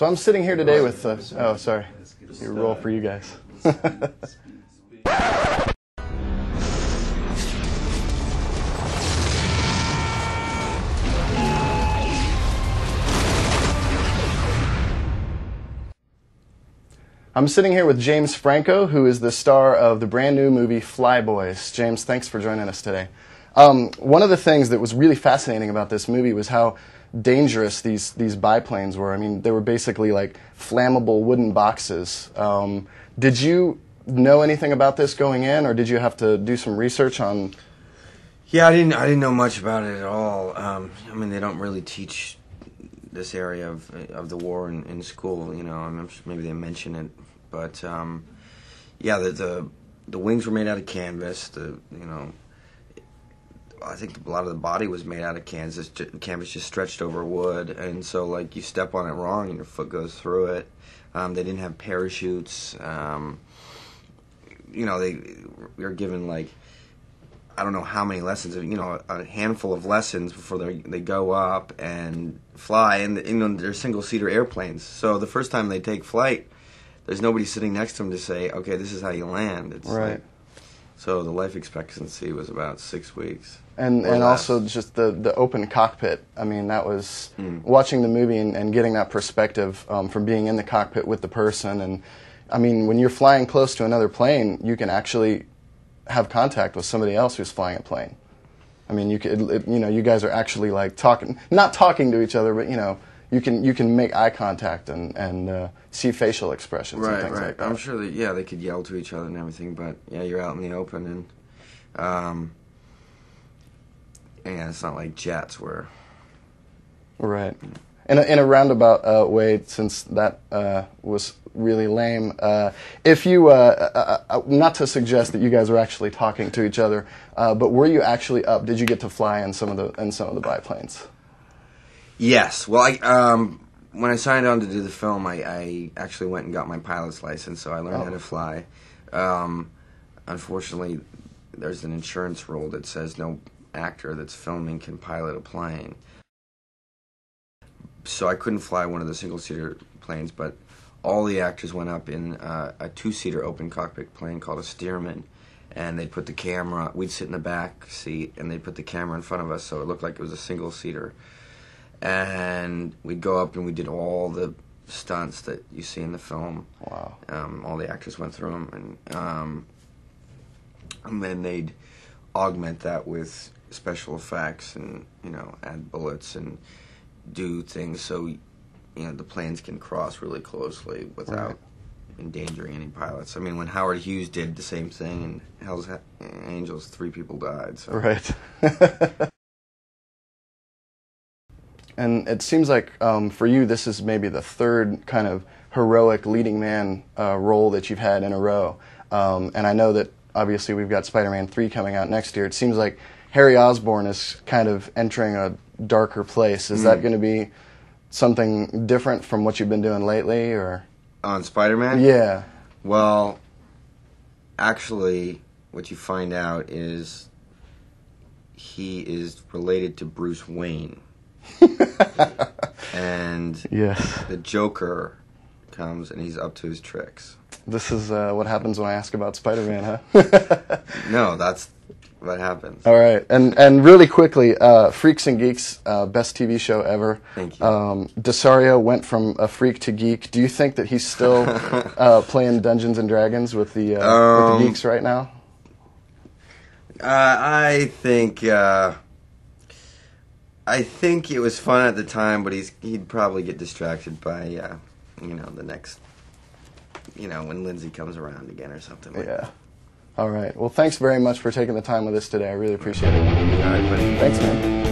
So I'm sitting here today with, oh, sorry, your roll for you guys. I'm sitting here with James Franco, who is the star of the brand new movie Flyboys. James, thanks for joining us today. One of the things that was really fascinating about this movie was how dangerous these biplanes were. I mean, they were basically like flammable wooden boxes. Did you know anything about this going in, or did you have to do some research on? Yeah, I didn't know much about it at all. I mean, they don't really teach this area of the war in school. You know, I'm sure maybe they mention it, but yeah, the wings were made out of canvas. I think a lot of the body was made out of canvas just stretched over wood, and so like you step on it wrong and your foot goes through it. They didn't have parachutes. You know, we were given like, I don't know how many lessons, you know, a handful of lessons before they go up and fly, and you know, they're single-seater airplanes. So the first time they take flight, there's nobody sitting next to them to say, okay, this is how you land. It's right. Like, so the life expectancy was about 6 weeks. And also just the open cockpit. I mean, that was watching the movie and getting that perspective from being in the cockpit with the person. And I mean, when you're flying close to another plane, you can actually have contact with somebody else who's flying a plane. I mean, you know, you guys are actually like not talking to each other, but you know, you can make eye contact and see facial expressions and things like that. I'm sure that they could yell to each other and everything, but yeah, you're out in the open and yeah, it's not like jets where. Right. In a roundabout way, since that was really lame, if you, not to suggest that you guys were actually talking to each other, but were you actually up? Did you get to fly in some of the biplanes? Yes. Well, when I signed on to do the film, I actually went and got my pilot's license, so I learned how to fly. Unfortunately, there's an insurance rule that says no actor that's filming can pilot a plane. So I couldn't fly one of the single-seater planes, but all the actors went up in a two-seater open cockpit plane called a Stearman, and they'd put the camera, we'd sit in the back seat, and they'd put the camera in front of us so it looked like it was a single-seater. And we'd go up and we did all the stunts that you see in the film. Wow. All the actors went through them, and then they'd augment that with special effects and, you know, add bullets and do things so, you know, the planes can cross really closely without endangering any pilots. I mean, when Howard Hughes did the same thing in Hell's Angels, 3 people died. So. Right. And it seems like for you, this is maybe the third kind of heroic leading man role that you've had in a row. And I know that obviously we've got Spider-Man 3 coming out next year. It seems like Harry Osborn is kind of entering a darker place. Is that going to be something different from what you've been doing lately, or on Spider-Man? Yeah. Well, actually, what you find out is he is related to Bruce Wayne. And the Joker comes and he's up to his tricks. This is what happens when I ask about Spider-Man, huh? No, that's what happens. All right, and really quickly, Freaks and Geeks, best TV show ever. Thank you. Desario went from a freak to geek. Do you think that he's still playing Dungeons and Dragons with the geeks right now? I think it was fun at the time, but he'd probably get distracted by you know, the next, you know, when Lindsay comes around again or something like that. All right. Well, thanks very much for taking the time with us today. I really appreciate it. All right, buddy. Thanks, man.